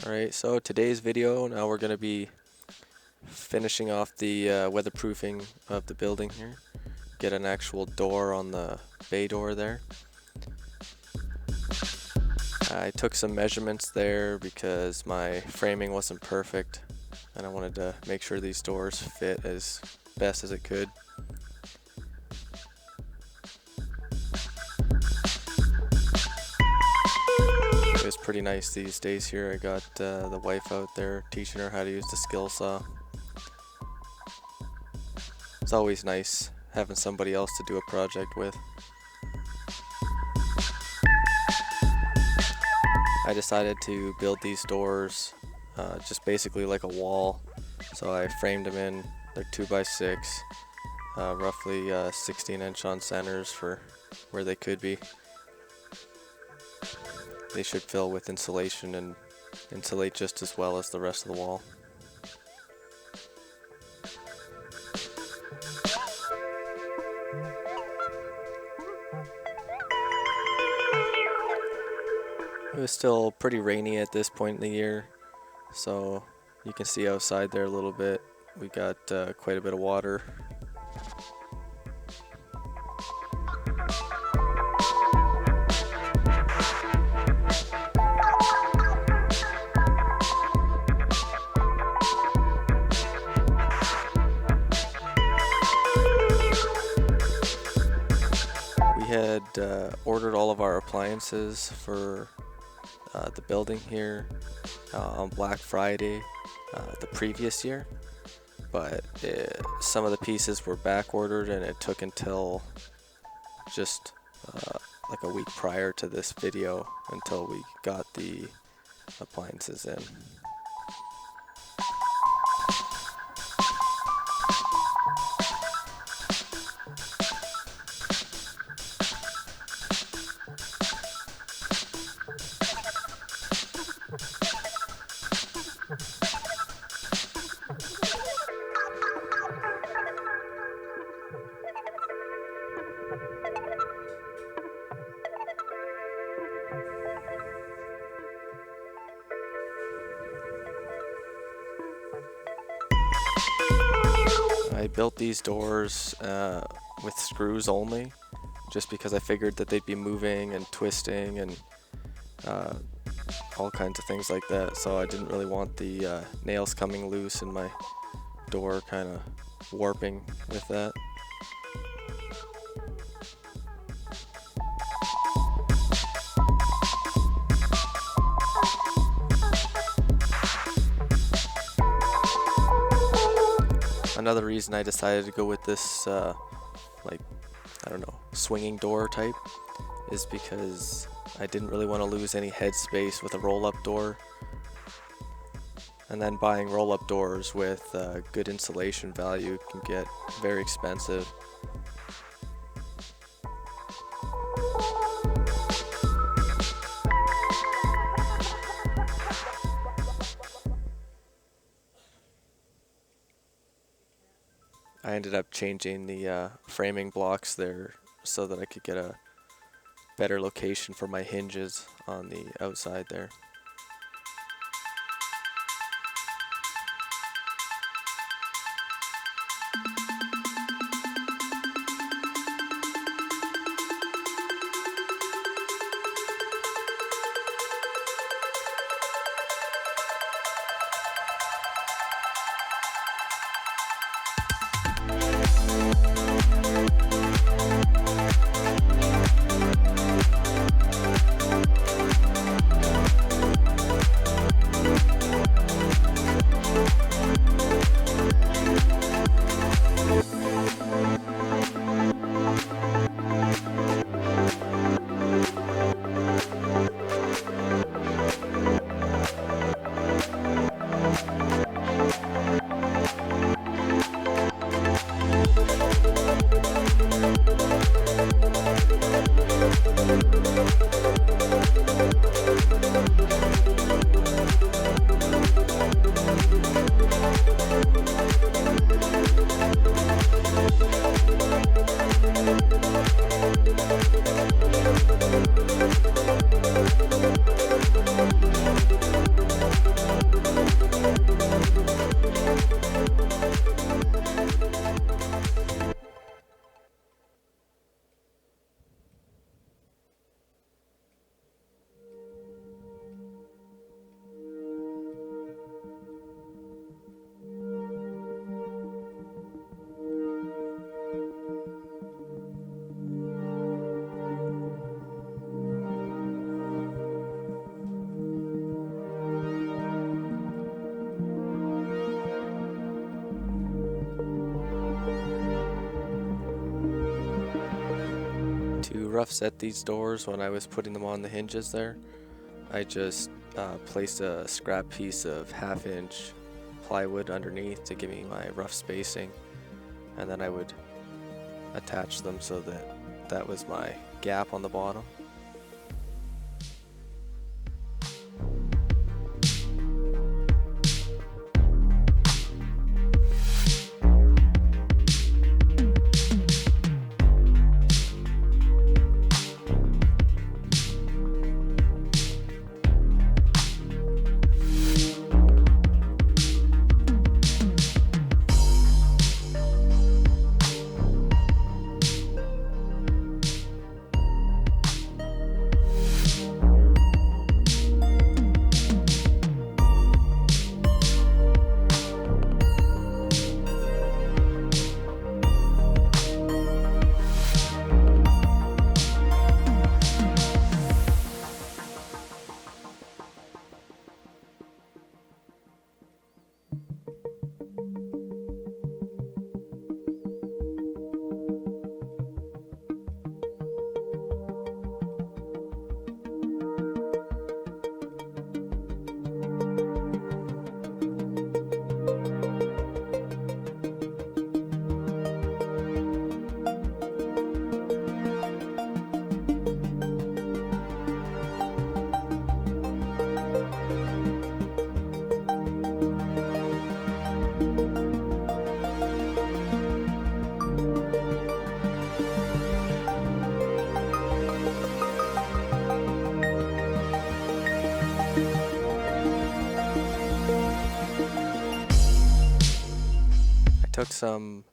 Alright, so today's video, now we're going to be finishing off the weatherproofing of the building here. Get an actual door on the bay door there. I took some measurements there because my framing wasn't perfect and I wanted to make sure these doors fit as best as it could. It was pretty nice these days here. I got the wife out there teaching her how to use the skill saw. It's always nice having somebody else to do a project with. I decided to build these doors just basically like a wall. So I framed them in, they're 2x6, roughly 16-inch on centers for where they could be. They should fill with insulation and insulate just as well as the rest of the wall. It was still pretty rainy at this point in the year, so you can see outside there a little bit. We got quite a bit of water. We had ordered all of our appliances for the building here on Black Friday the previous year, but some of the pieces were back ordered and it took until just like a week prior to this video until we got the appliances in. I built these doors with screws only, just because I figured that they'd be moving and twisting and all kinds of things like that, so I didn't really want the nails coming loose and my door kind of warping with that. Another reason I decided to go with this, like, I don't know, swinging door type is because I didn't really want to lose any headspace with a roll-up door. And then buying roll-up doors with good insulation value can get very expensive. I ended up changing the framing blocks there so that I could get a better location for my hinges on the outside there. rough set these doors when I was putting them on the hinges there. I just placed a scrap piece of 1/2-inch plywood underneath to give me my rough spacing, and then I would attach them so that was my gap on the bottom. Took some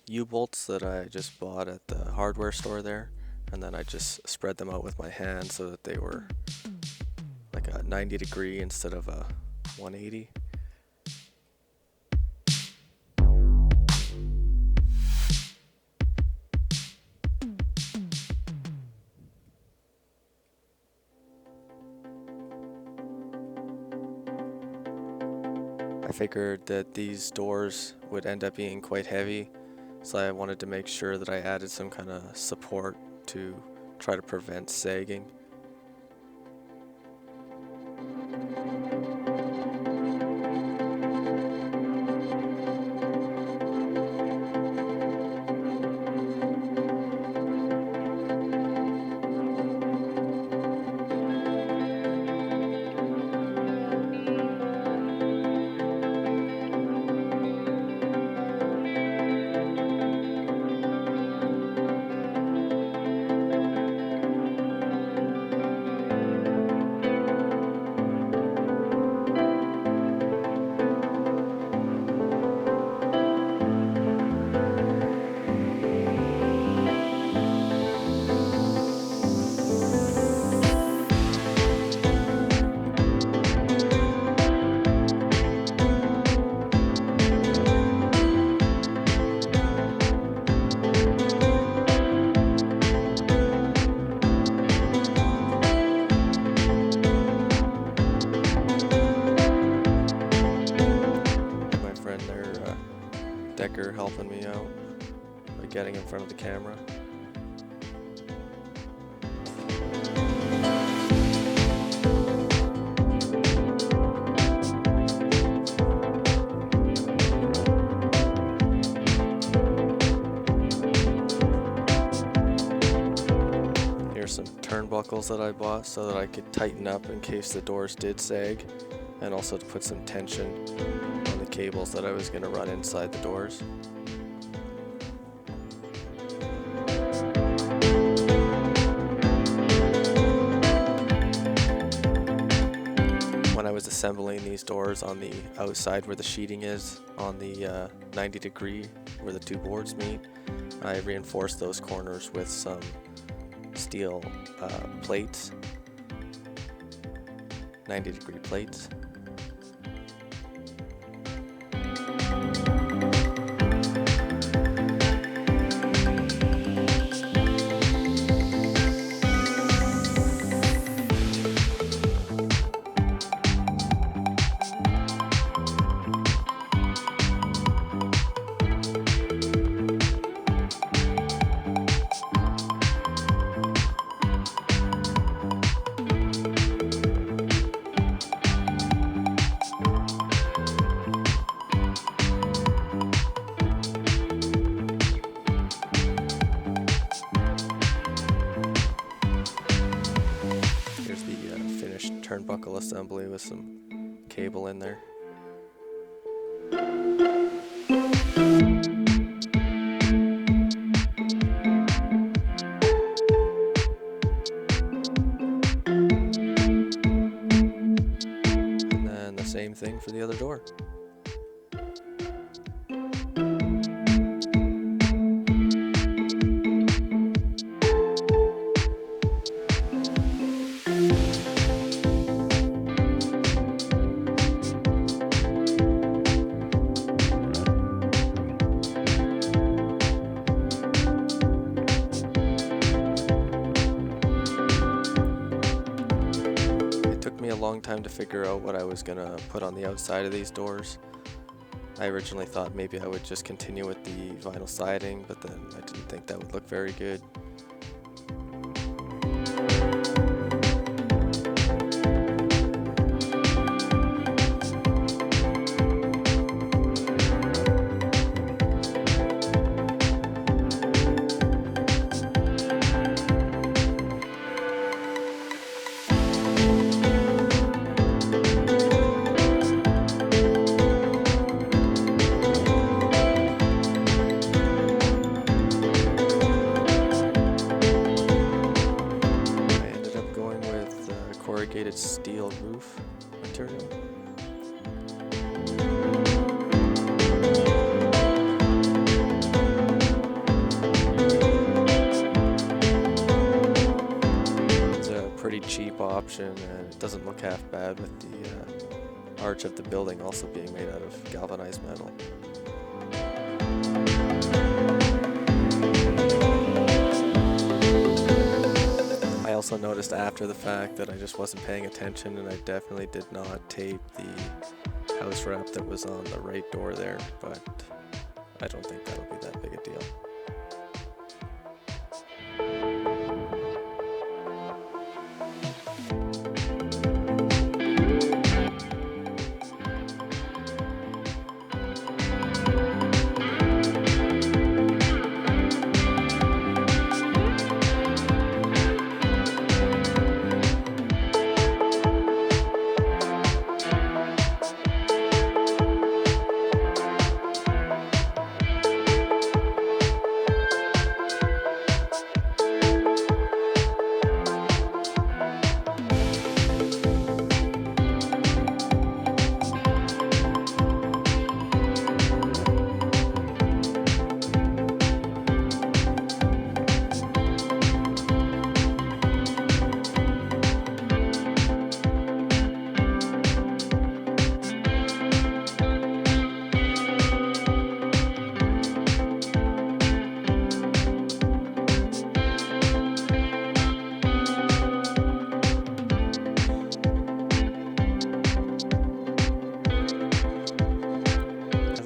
U-bolts that I just bought at the hardware store there, and then I just spread them out with my hand so that they were like a 90 degree instead of a 180. I figured that these doors would end up being quite heavy, so I wanted to make sure that I added some kind of support to try to prevent sagging. Decker helping me out by getting in front of the camera. Here's some turnbuckles that I bought so that I could tighten up in case the doors did sag, and also to put some tension on the cables that I was going to run inside the doors. When I was assembling these doors on the outside where the sheeting is, on the 90 degree where the two boards meet, I reinforced those corners with some steel plates, 90 degree plates. finished turnbuckle assembly with some cable in there. And then the same thing for the other door. A long time to figure out what I was gonna put on the outside of these doors. I originally thought maybe I would just continue with the vinyl siding, but then I didn't think that would look very good. Corrugated steel roof material. It's a pretty cheap option, and it doesn't look half bad with the arch of the building also being made out of galvanized metal. I also noticed after the fact that I just wasn't paying attention, and I definitely did not tape the house wrap that was on the right door there, but I don't think that'll be that big a deal.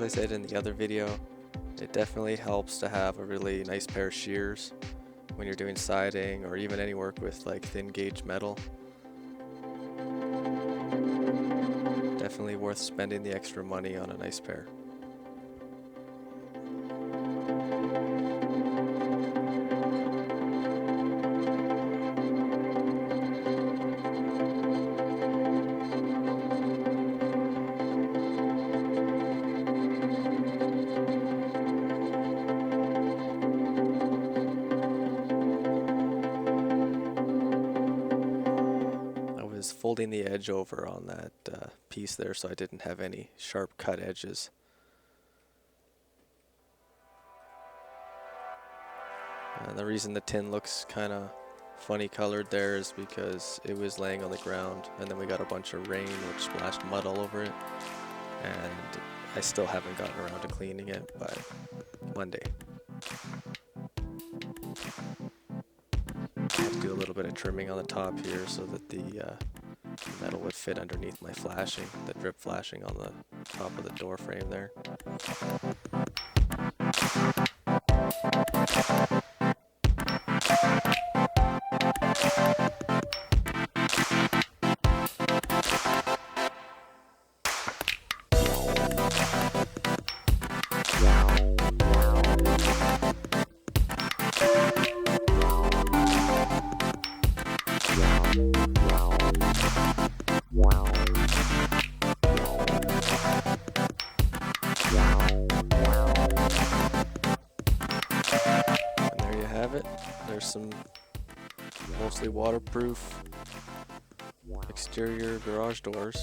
I said in the other video, it definitely helps to have a really nice pair of shears when you're doing siding or even any work with like thin gauge metal. Definitely worth spending the extra money on a nice pair. Folding the edge over on that piece there so I didn't have any sharp cut edges. And the reason the tin looks kind of funny colored there is because it was laying on the ground and then we got a bunch of rain which splashed mud all over it, and I still haven't gotten around to cleaning it, but one day. I have to do a little bit of trimming on the top here so that the metal would fit underneath my flashing, the drip flashing on the top of the door frame there. some mostly waterproof exterior garage doors.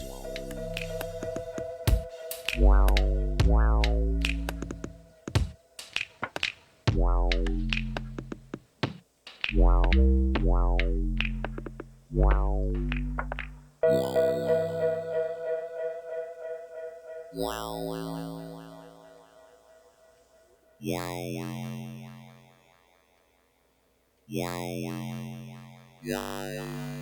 Yeah.